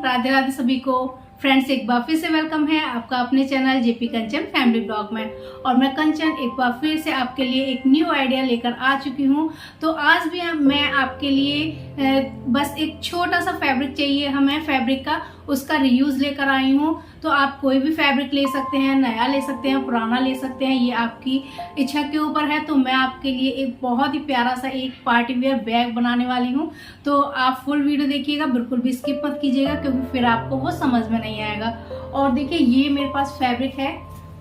राधे राधे सभी को। फ्रेंड्स, एक बार फिर से वेलकम है आपका अपने चैनल जेपी कंचन फैमिली ब्लॉग में। और मैं कंचन एक बार फिर से आपके लिए एक न्यू आइडिया लेकर आ चुकी हूँ। तो आज भी मैं आपके लिए बस एक छोटा सा फैब्रिक चाहिए हमें फैब्रिक का, उसका रीयूज लेकर आई हूँ। तो आप कोई भी फैब्रिक ले सकते हैं, नया ले सकते हैं, पुराना ले सकते हैं, ये आपकी इच्छा के ऊपर है। तो मैं आपके लिए एक बहुत ही प्यारा सा एक पार्टी वेयर बैग बनाने वाली हूँ। तो आप फुल वीडियो देखिएगा, बिल्कुल भी स्किप मत कीजिएगा, क्योंकि फिर आपको वो समझ में नहीं आएगा। और देखिए, ये मेरे पास फैब्रिक है,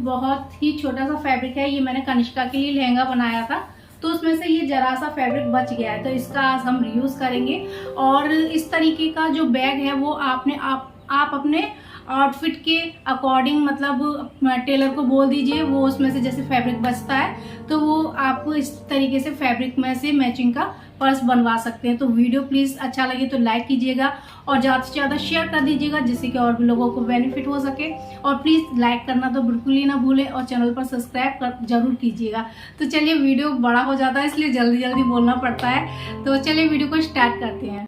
बहुत ही छोटा सा फैब्रिक है। ये मैंने कनिष्का के लिए लहंगा बनाया था, तो उसमें से ये जरा सा फैब्रिक बच गया है, तो इसका आज हम रीयूज करेंगे। और इस तरीके का जो बैग है वो आप अपने आउटफिट के अकॉर्डिंग, मतलब टेलर को बोल दीजिए, वो उसमें से जैसे फैब्रिक बचता है तो वो आप इस तरीके से फैब्रिक में से मैचिंग का पर्स बनवा सकते हैं। तो वीडियो प्लीज अच्छा लगे तो लाइक कीजिएगा और ज्यादा से ज्यादा शेयर कर दीजिएगा, जिससे कि और भी लोगों को बेनिफिट हो सके। और प्लीज लाइक करना तो बिल्कुल ही ना भूलें और चैनल पर सब्सक्राइब जरूर कीजिएगा। तो चलिए, वीडियो बड़ा हो जाता है इसलिए जल्दी जल्दी बोलना पड़ता है। तो चलिए वीडियो को स्टार्ट करते हैं।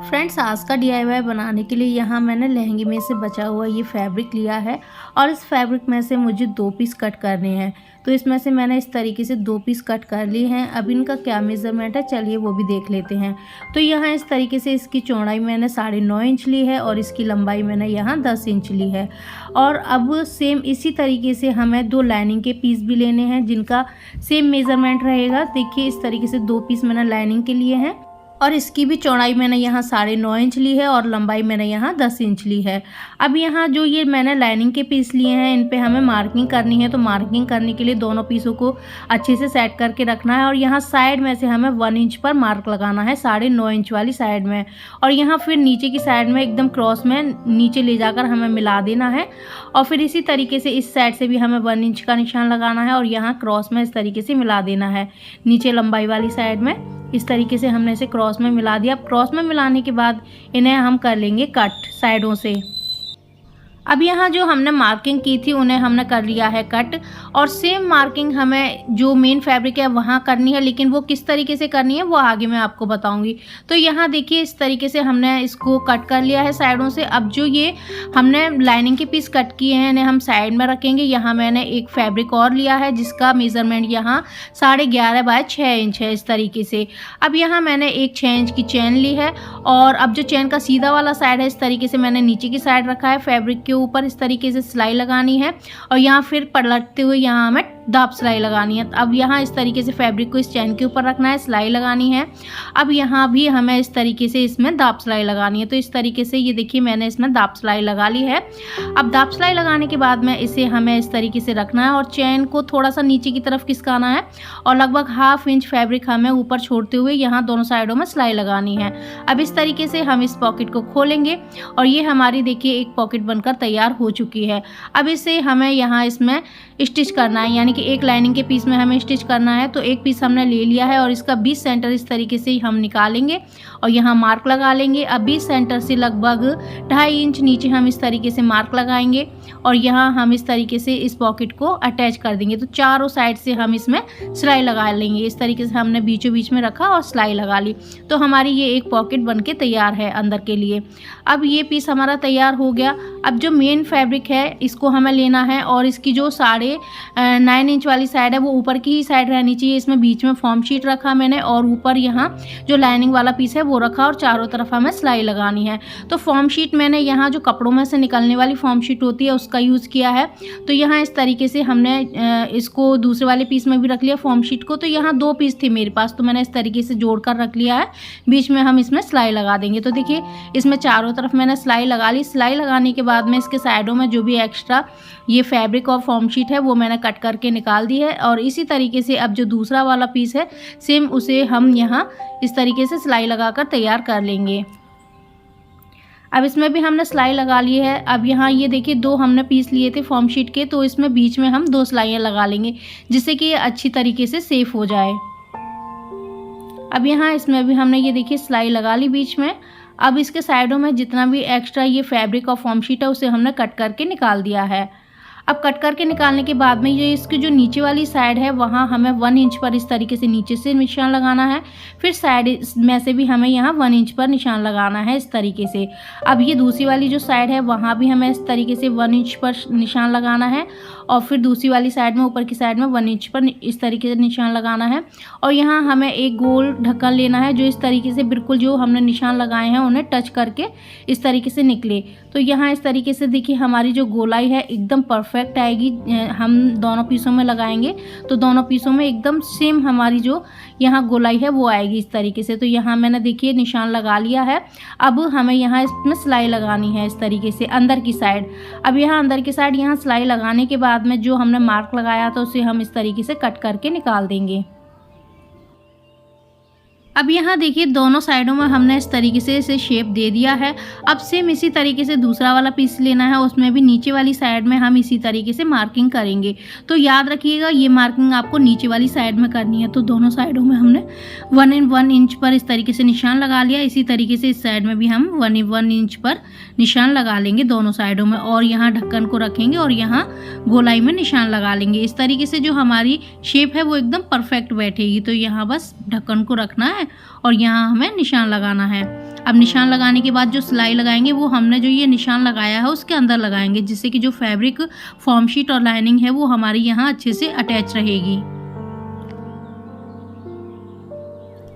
फ्रेंड्स, आज का DIY बनाने के लिए यहाँ मैंने लहंगे में से बचा हुआ ये फैब्रिक लिया है और इस फैब्रिक में से मुझे 2 पीस कट करने हैं। तो इसमें से मैंने इस तरीके से 2 पीस कट कर लिए हैं। अब इनका क्या मेज़रमेंट है, चलिए वो भी देख लेते हैं। तो यहाँ इस तरीके से इसकी चौड़ाई मैंने 9.5 इंच ली है और इसकी लंबाई मैंने यहाँ 10 इंच ली है। और अब सेम इसी तरीके से हमें 2 लाइनिंग के पीस भी लेने हैं, जिनका सेम मेज़रमेंट रहेगा। देखिए, इस तरीके से 2 पीस मैंने लाइनिंग के लिए हैं और इसकी भी चौड़ाई मैंने यहाँ 9.5 इंच ली है और लंबाई मैंने यहाँ 10 इंच ली है। अब यहाँ जो ये मैंने लाइनिंग के पीस लिए हैं, इन पे हमें मार्किंग करनी है। तो मार्किंग करने के लिए दोनों पीसों को अच्छे से सेट करके रखना है और यहाँ साइड में से हमें 1 इंच पर मार्क लगाना है, 9.5 इंच वाली साइड में। और यहाँ फिर नीचे की साइड में एकदम क्रॉस में नीचे ले जाकर हमें मिला देना है। और फिर इसी तरीके से इस साइड से भी हमें 1 इंच का निशान लगाना है और यहाँ क्रॉस में इस तरीके से मिला देना है नीचे लंबाई वाली साइड में। इस तरीके से हमने इसे क्रॉस में मिला दिया। अब क्रॉस में मिलाने के बाद इन्हें हम कर लेंगे कट साइडों से। अब यहाँ जो हमने मार्किंग की थी उन्हें हमने कर लिया है कट। और सेम मार्किंग हमें जो मेन फैब्रिक है वहाँ करनी है, लेकिन वो किस तरीके से करनी है वो आगे मैं आपको बताऊंगी। तो यहाँ देखिए, इस तरीके से हमने इसको कट कर लिया है साइडों से। अब जो ये हमने लाइनिंग के पीस कट किए हैं इन्हें हम साइड में रखेंगे। यहाँ मैंने एक फैब्रिक और लिया है जिसका मेज़रमेंट यहाँ 11.5 बाय 6 इंच है, इस तरीके से। अब यहाँ मैंने एक 6 इंच की चेन ली है और अब जो चेन का सीधा वाला साइड है, इस तरीके से मैंने नीचे की साइड रखा है। फैब्रिक के ऊपर इस तरीके से सिलाई लगानी है और यहाँ फिर पलटते हुए यहाँ हमें दाब सिलाई लगानी है। अब यहाँ इस तरीके से फैब्रिक को इस चैन के ऊपर रखना है, सिलाई लगानी है। अब यहाँ भी हमें इस तरीके से इसमें दाब सिलाई लगानी है। तो इस तरीके से ये देखिए, मैंने इसमें दाब सिलाई लगा ली है। अब दाब सिलाई लगाने के बाद में इसे हमें इस तरीके से रखना है और चैन को थोड़ा सा नीचे की तरफ खिसकाना है और लगभग 1/2 इंच फैब्रिक हमें ऊपर छोड़ते हुए यहाँ दोनों साइडों में सिलाई लगानी है। अब इस तरीके से हम इस पॉकेट को खोलेंगे और ये हमारी देखिए एक पॉकेट बनकर तैयार हो चुकी है। अब इसे हमें यहाँ इसमें स्टिच करना है, यानी कि एक लाइनिंग के पीस में हमें स्टिच करना है। तो एक पीस हमने ले लिया है और इसका 20 सेंटर इस तरीके से हम निकालेंगे और यहाँ मार्क लगा लेंगे। अब 20 सेंटर से लगभग 2.5 इंच नीचे हम इस तरीके से मार्क लगाएंगे और यहाँ हम इस तरीके से इस पॉकेट को अटैच कर देंगे। तो चारों साइड से हम इसमें सिलाई लगा लेंगे। इस तरीके से हमने बीचों बीच में रखा और सिलाई लगा ली। तो हमारी ये एक पॉकेट बनके तैयार है अंदर के लिए। अब ये पीस हमारा तैयार हो गया। अब जो मेन फैब्रिक है इसको हमें लेना है और इसकी जो 9.5 इंच वाली साइड है वो ऊपर की ही साइड रहनी चाहिए। इसमें बीच में फॉर्म शीट रखा मैंने और ऊपर यहाँ जो लाइनिंग वाला पीस है वो रखा और चारों तरफ हमें सिलाई लगानी है। तो फॉर्म शीट मैंने यहाँ जो कपड़ों में से निकलने वाली फॉर्म शीट होती है उसका यूज़ किया है। तो यहाँ इस तरीके से हमने इसको दूसरे वाले पीस में भी रख लिया फॉर्म शीट को। तो यहाँ 2 पीस थे मेरे पास, तो मैंने इस तरीके से जोड़ कर रख लिया है। बीच में हम इसमें सिलाई लगा देंगे। तो देखिए, इसमें चारों तरफ मैंने सिलाई लगा ली। सिलाई लगाने के बाद में इसके साइडों में जो भी एक्स्ट्रा ये फैब्रिक और फॉर्म शीट है वो मैंने कट करके निकाल दी है। और इसी तरीके से अब जो दूसरा वाला पीस है सेम उसे हम यहाँ इस तरीके से सिलाई लगाकर तैयार कर लेंगे। अब इसमें भी हमने सिलाई लगा ली है। अब यहाँ ये देखिए, 2 हमने पीस लिए थे फॉर्म शीट के, तो इसमें बीच में हम 2 सिलाइयाँ लगा लेंगे जिससे कि ये अच्छी तरीके से सेफ हो जाए। अब यहाँ इसमें भी हमने ये देखिए सिलाई लगा ली बीच में। अब इसके साइडों में जितना भी एक्स्ट्रा ये फैब्रिक और फॉर्म शीट है उसे हमने कट करके निकाल दिया है। अब कट करके निकालने के बाद में ये इसकी जो नीचे वाली साइड है वहाँ हमें 1 इंच पर इस तरीके से नीचे से निशान लगाना है। फिर साइड में से भी हमें यहाँ 1 इंच पर निशान लगाना है इस तरीके से। अब ये दूसरी वाली जो साइड है वहाँ भी हमें इस तरीके से 1 इंच पर निशान लगाना है और फिर दूसरी वाली साइड में ऊपर की साइड में 1 इंच पर इस तरीके से निशान लगाना है। और यहाँ हमें एक गोल ढक्कन लेना है जो इस तरीके से बिल्कुल जो हमने निशान लगाए हैं उन्हें टच करके इस तरीके से निकले। तो यहाँ इस तरीके से देखिए हमारी जो गोलाई है एकदम परफेक्ट आएगी। हम दोनों पीसों में लगाएंगे तो दोनों पीसों में एकदम सेम हमारी जो यहाँ गोलाई है वो आएगी इस तरीके से। तो यहाँ मैंने देखिए निशान लगा लिया है। अब हमें यहाँ इसमें सिलाई लगानी है इस तरीके से अंदर की साइड। अब यहाँ अंदर की साइड यहाँ सिलाई लगाने के बाद में जो हमने मार्क लगाया था उसे हम इस तरीके से कट करके निकाल देंगे। अब यहाँ देखिए दोनों साइडों में हमने इस तरीके से इसे शेप दे दिया है। अब सेम इसी तरीके से दूसरा वाला पीस लेना है, उसमें भी नीचे वाली साइड में हम इसी तरीके से मार्किंग करेंगे। तो याद रखिएगा ये मार्किंग आपको नीचे वाली साइड में करनी है। तो दोनों साइडों में हमने 1 इंच पर इस तरीके से निशान लगा लिया। इसी तरीके से इस साइड में भी हम 1 इंच पर निशान लगा लेंगे दोनों साइडों में और यहाँ ढक्कन को रखेंगे और यहाँ गोलाई में निशान लगा लेंगे। इस तरीके से जो हमारी शेप है वो एकदम परफेक्ट बैठेगी। तो यहाँ बस ढक्कन को रखना है और यहाँ हमें निशान लगाना है। अब निशान लगाने के बाद जो सिलाई लगाएंगे वो हमने जो ये निशान लगाया है उसके अंदर लगाएंगे, जिससे कि जो फैब्रिक फॉर्म शीट और लाइनिंग है वो हमारी यहाँ अच्छे से अटैच रहेगी।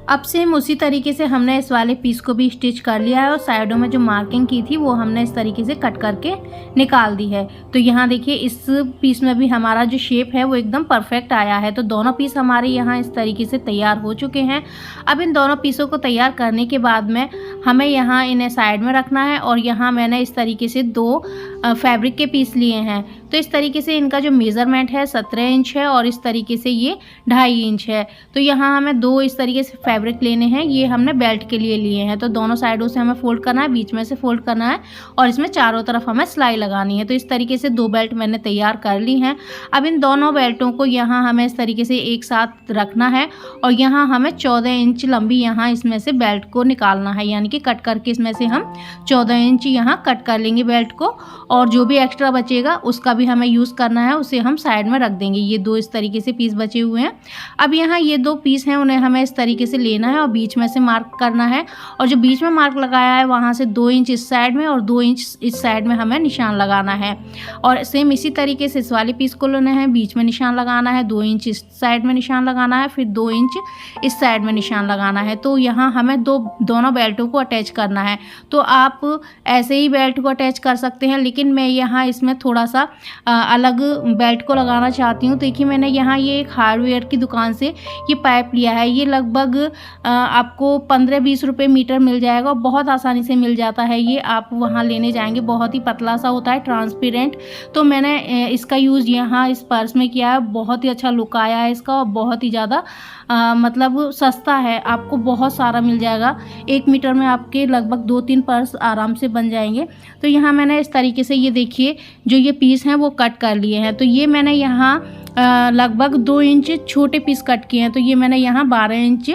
अब सेम उसी तरीके से हमने इस वाले पीस को भी स्टिच कर लिया है और साइडों में जो मार्किंग की थी वो हमने इस तरीके से कट करके निकाल दी है। तो यहाँ देखिए इस पीस में भी हमारा जो शेप है वो एकदम परफेक्ट आया है। तो दोनों पीस हमारे यहाँ इस तरीके से तैयार हो चुके हैं। अब इन दोनों पीसों को तैयार करने के बाद में हमें यहाँ इन्हें साइड में रखना है और यहाँ मैंने इस तरीके से 2 फैब्रिक के पीस लिए हैं। तो इस तरीके से इनका जो मेज़रमेंट है 17 इंच है और इस तरीके से ये 2.5 इंच है। तो यहाँ हमें 2 इस तरीके से फैब्रिक लेने हैं। ये हमने बेल्ट के लिए लिए हैं। तो दोनों साइडों से हमें फोल्ड करना है, बीच में से फोल्ड करना है और इसमें चारों तरफ हमें सिलाई लगानी है। तो इस तरीके से 2 बेल्ट मैंने तैयार कर ली हैं। अब इन दोनों बेल्टों को यहाँ हमें इस तरीके से एक साथ रखना है और यहाँ हमें 14 इंच लंबी यहाँ इसमें से बेल्ट को निकालना है, यानी कि कट करके इसमें से हम 14 इंच यहाँ कट कर लेंगे बेल्ट को और जो भी एक्स्ट्रा बचेगा उसका भी हमें यूज़ करना है, उसे हम साइड में रख देंगे। ये 2 इस तरीके से पीस बचे हुए हैं। अब यहाँ ये 2 पीस हैं उन्हें हमें इस तरीके से लेना है और बीच में से मार्क करना है और जो बीच में मार्क लगाया है वहाँ से 2 इंच इस साइड में और 2 इंच इस साइड में हमें निशान लगाना है। और सेम इसी तरीके से इस वाले पीस को लेना है, बीच में निशान लगाना है, 2 इंच इस साइड में निशान लगाना है, फिर 2 इंच इस साइड में निशान लगाना है। तो यहाँ हमें दोनों बेल्टों को अटैच करना है। तो आप ऐसे ही बेल्ट को अटैच कर सकते हैं, लेकिन मैं यहाँ इसमें थोड़ा सा अलग बेल्ट को लगाना चाहती हूँ। देखिए मैंने यहाँ ये एक हार्डवेयर की दुकान से ये पाइप लिया है। ये लगभग आपको 15-20 रुपये मीटर मिल जाएगा और बहुत आसानी से मिल जाता है। ये आप वहाँ लेने जाएंगे, बहुत ही पतला सा होता है, ट्रांसपेरेंट। तो मैंने इसका यूज़ यहाँ इस पर्स में किया है। बहुत ही अच्छा लुक आया है इसका और बहुत ही ज़्यादा मतलब सस्ता है, आपको बहुत सारा मिल जाएगा। 1 मीटर में आपके लगभग 2-3 पर्स आराम से बन जाएंगे। तो यहाँ मैंने इस तरीके से ये देखिए जो ये पीस हैं वो कट कर लिए हैं। तो ये मैंने यहाँ लगभग 2 इंच छोटे पीस कट किए हैं। तो ये मैंने यहाँ 12 इंच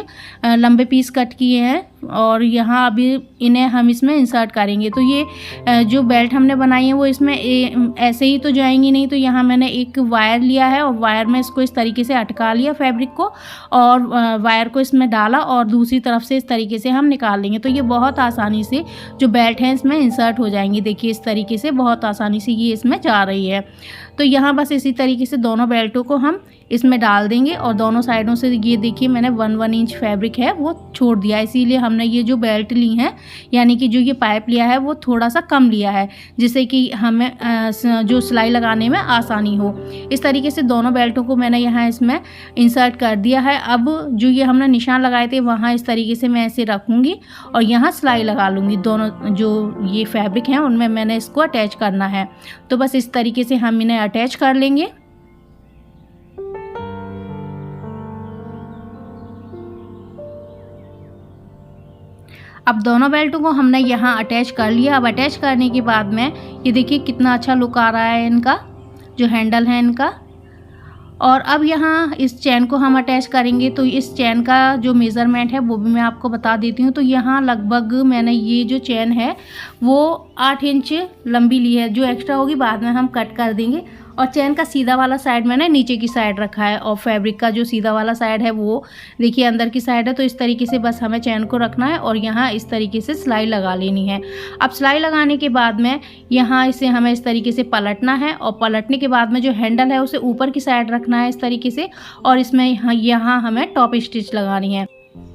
लंबे पीस कट किए हैं और यहाँ अभी इन्हें हम इसमें इंसर्ट करेंगे। तो ये जो बेल्ट हमने बनाई है वो इसमें ऐसे ही तो जाएंगी नहीं। तो यहाँ मैंने एक वायर लिया है और वायर में इसको इस तरीके से अटका लिया फैब्रिक को और वायर को इसमें डाला और दूसरी तरफ से इस तरीके से हम निकाल लेंगे। तो ये बहुत आसानी से जो बेल्ट हैं इसमें इंसर्ट हो जाएंगी। देखिए इस तरीके से बहुत आसानी से ये इसमें जा रही है। तो यहाँ बस इसी तरीके से दोनों बेल्टों को हम इसमें डाल देंगे और दोनों साइडों से ये देखिए मैंने 1 इंच फैब्रिक है वो छोड़ दिया, इसीलिए हमने ये जो बेल्ट ली हैं यानी कि जो ये पाइप लिया है वो थोड़ा सा कम लिया है, जिससे कि हमें जो सिलाई लगाने में आसानी हो। इस तरीके से दोनों बेल्टों को मैंने यहाँ इसमें इंसर्ट कर दिया है। अब जो ये हमने निशान लगाए थे वहाँ इस तरीके से मैं इसे रखूँगी और यहाँ सिलाई लगा लूँगी। दोनों जो ये फैब्रिक हैं उनमें मैंने इसको अटैच करना है। तो बस इस तरीके से हम इन्हें अटैच कर लेंगे। अब दोनों बेल्टों को हमने यहाँ अटैच कर लिया। अब अटैच करने के बाद में ये देखिए कितना अच्छा लुक आ रहा है इनका, जो हैंडल है इनका। और अब यहाँ इस चैन को हम अटैच करेंगे। तो इस चैन का जो मेज़रमेंट है वो भी मैं आपको बता देती हूँ। तो यहाँ लगभग मैंने ये जो चैन है वो 8 इंच लंबी ली है, जो एक्स्ट्रा होगी बाद में हम कट कर देंगे। और चैन का सीधा वाला साइड मैंने नीचे की साइड रखा है और फैब्रिक का जो सीधा वाला साइड है वो देखिए अंदर की साइड है। तो इस तरीके से बस हमें चैन को रखना है और यहाँ इस तरीके से सिलाई लगा लेनी है। अब सिलाई लगाने के बाद में यहाँ इसे हमें इस तरीके से पलटना है और पलटने के बाद में जो हैंडल है उसे ऊपर की साइड रखना है इस तरीके से और इसमें यहाँ हमें टॉप स्टिच लगानी है।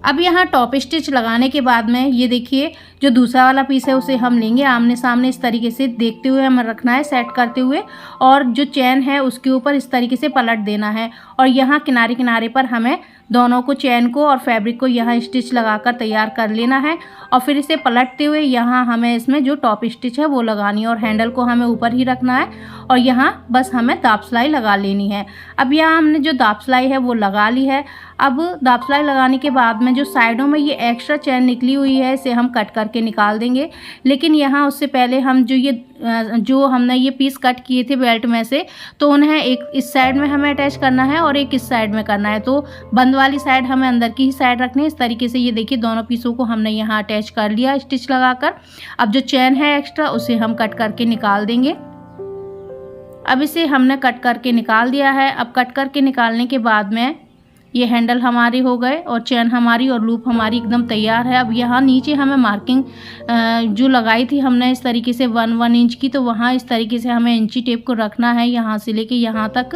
अब यहाँ टॉप स्टिच लगाने के बाद में ये देखिए जो दूसरा वाला पीस है उसे हम लेंगे आमने सामने इस तरीके से देखते हुए हमें रखना है, सेट करते हुए, और जो चैन है उसके ऊपर इस तरीके से पलट देना है और यहाँ किनारे किनारे पर हमें दोनों को, चैन को और फैब्रिक को यहाँ स्टिच लगाकर तैयार कर लेना है और फिर इसे पलटते हुए यहाँ हमें इसमें जो टॉप स्टिच है वो लगानी है और हैंडल को हमें ऊपर ही रखना है और यहाँ बस हमें दाब सिलाई लगा लेनी है। अब यहाँ हमने जो दाब सिलाई है वो लगा ली है। अब दाब सिलाई लगाने के बाद में जो साइडों में ये एक्स्ट्रा चैन निकली हुई है इसे हम कट करके निकाल देंगे, लेकिन यहाँ उससे पहले हम जो हमने ये पीस कट किए थे बेल्ट में से, तो उन्हें एक इस साइड में हमें अटैच करना है और एक इस साइड में करना है। तो बंद वाली साइड हमें अंदर की ही साइड रखनी है। इस तरीके से ये देखिए दोनों पीसों को हमने यहाँ अटैच कर लिया स्टिच लगाकर। अब जो चैन है एक्स्ट्रा उसे हम कट करके निकाल देंगे। अब इसे हमने कट करके निकाल दिया है। अब कट करके निकालने के बाद में ये हैंडल हमारे हो गए और चैन हमारी और लूप हमारी एकदम तैयार है। अब यहाँ नीचे हमें मार्किंग जो लगाई थी हमने इस तरीके से 1 इंच की, तो वहाँ इस तरीके से हमें इंची टेप को रखना है यहाँ से लेके यहाँ तक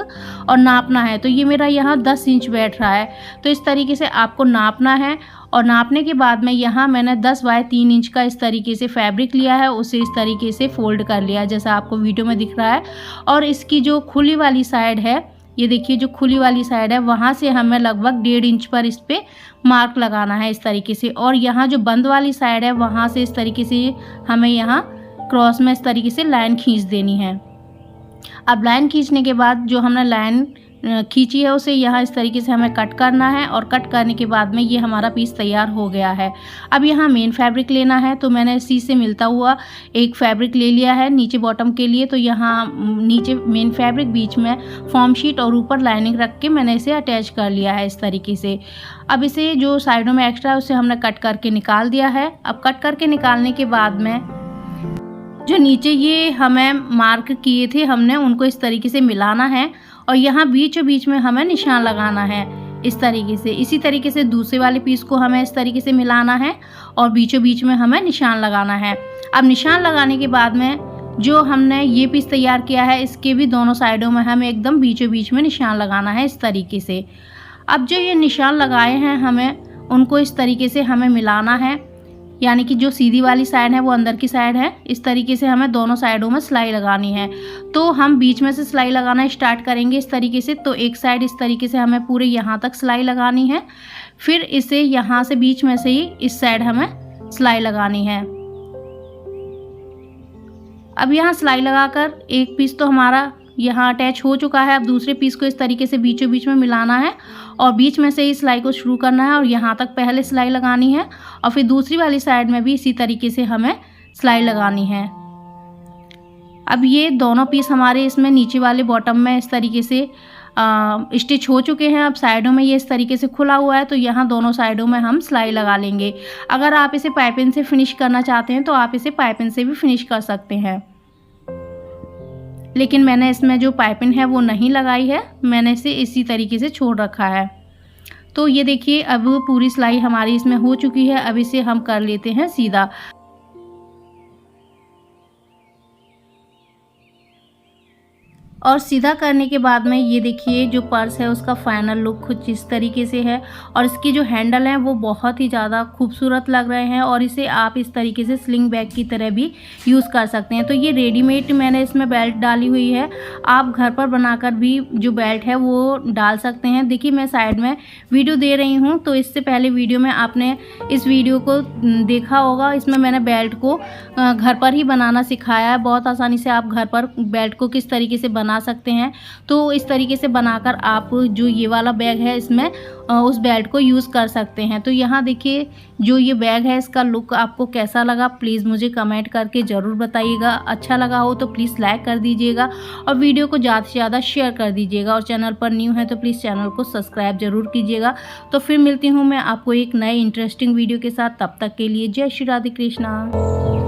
और नापना है। तो ये मेरा यहाँ 10 इंच बैठ रहा है, तो इस तरीके से आपको नापना है और नापने के बाद में यहाँ मैंने 10 बाय 3 इंच का इस तरीके से फैब्रिक लिया है, उसे इस तरीके से फोल्ड कर लिया जैसा आपको वीडियो में दिख रहा है। और इसकी जो खुली वाली साइड है, ये देखिए जो खुली वाली साइड है वहाँ से हमें लगभग 1.5 इंच पर इस पर मार्क लगाना है इस तरीके से। और यहाँ जो बंद वाली साइड है वहाँ से इस तरीके से हमें यहाँ क्रॉस में इस तरीके से लाइन खींच देनी है। अब लाइन खींचने के बाद जो हमने लाइन खींची है उसे यहाँ इस तरीके से हमें कट करना है और कट करने के बाद में ये हमारा पीस तैयार हो गया है। अब यहाँ मेन फैब्रिक लेना है, तो मैंने इसी से मिलता हुआ एक फैब्रिक ले लिया है नीचे बॉटम के लिए। तो यहाँ नीचे मेन फैब्रिक, बीच में फॉर्म शीट और ऊपर लाइनिंग रख के मैंने इसे अटैच कर लिया है इस तरीके से। अब इसे जो साइडों में एक्स्ट्रा है उसे हमने कट करके निकाल दिया है। अब कट करके निकालने के बाद में जो नीचे ये हमें मार्क किए थे हमने उनको इस तरीके से मिलाना है और यहाँ बीचों बीच में हमें निशान लगाना है इस तरीके से। इसी तरीके से दूसरे वाले पीस को हमें इस तरीके से मिलाना है और बीचों बीच में हमें निशान लगाना है। अब निशान लगाने के बाद में जो हमने ये पीस तैयार किया है इसके भी दोनों साइडों में हमें एकदम बीचों बीच में निशान लगाना है इस तरीके से। अब जो ये निशान लगाए हैं हमें उनको इस तरीके से हमें मिलाना है, यानी कि जो सीधी वाली साइड है वो अंदर की साइड है। इस तरीके से हमें दोनों साइडों में सिलाई लगानी है। तो हम बीच में से सिलाई लगाना स्टार्ट करेंगे इस तरीके से। तो एक साइड इस तरीके से हमें पूरे यहाँ तक सिलाई लगानी है, फिर इसे यहाँ से बीच में से ही इस साइड हमें सिलाई लगानी है। अब यहाँ सिलाई लगाकर एक पीस तो हमारा यहाँ अटैच हो चुका है। अब दूसरे पीस को इस तरीके से बीचों बीच में मिलाना है और बीच में से ही सिलाई को शुरू करना है और यहाँ तक पहले सिलाई लगानी है और फिर दूसरी वाली साइड में भी इसी तरीके से हमें सिलाई लगानी है। अब ये दोनों पीस हमारे इसमें नीचे वाले बॉटम में इस तरीके से स्टिच हो चुके हैं। अब साइडों में ये इस तरीके से खुला हुआ है, तो यहाँ दोनों साइडों में हम सिलाई लगा लेंगे। अगर आप इसे पाइपिंग से फिनिश करना चाहते हैं तो आप इसे पाइपिंग से भी फिनिश कर सकते हैं, लेकिन मैंने इसमें जो पाइपिंग है वो नहीं लगाई है, मैंने इसे इसी तरीके से छोड़ रखा है। तो ये देखिए अब पूरी सिलाई हमारी इसमें हो चुकी है। अब इसे हम कर लेते हैं सीधा। और सीधा करने के बाद में ये देखिए जो पर्स है उसका फाइनल लुक कुछ इस तरीके से है और इसकी जो हैंडल है वो बहुत ही ज़्यादा खूबसूरत लग रहे हैं और इसे आप इस तरीके से स्लिंग बैग की तरह भी यूज़ कर सकते हैं। तो ये रेडीमेड मैंने इसमें बेल्ट डाली हुई है, आप घर पर बनाकर भी जो बेल्ट है वो डाल सकते हैं। देखिए मैं साइड में वीडियो दे रही हूँ, तो इससे पहले वीडियो में आपने इस वीडियो को देखा होगा, इसमें मैंने बेल्ट को घर पर ही बनाना सिखाया है। बहुत आसानी से आप घर पर बेल्ट को किस तरीके से बना सकते हैं, तो इस तरीके से बनाकर आप जो ये वाला बैग है इसमें उस बेल्ट को यूज़ कर सकते हैं। तो यहाँ देखिए जो ये बैग है इसका लुक आपको कैसा लगा प्लीज़ मुझे कमेंट करके ज़रूर बताइएगा। अच्छा लगा हो तो प्लीज़ लाइक कर दीजिएगा और वीडियो को ज़्यादा से ज़्यादा शेयर कर दीजिएगा और चैनल पर न्यू है तो प्लीज़ चैनल को सब्सक्राइब ज़रूर कीजिएगा। तो फिर मिलती हूँ मैं आपको एक नए इंटरेस्टिंग वीडियो के साथ, तब तक के लिए जय श्री राधे कृष्णा।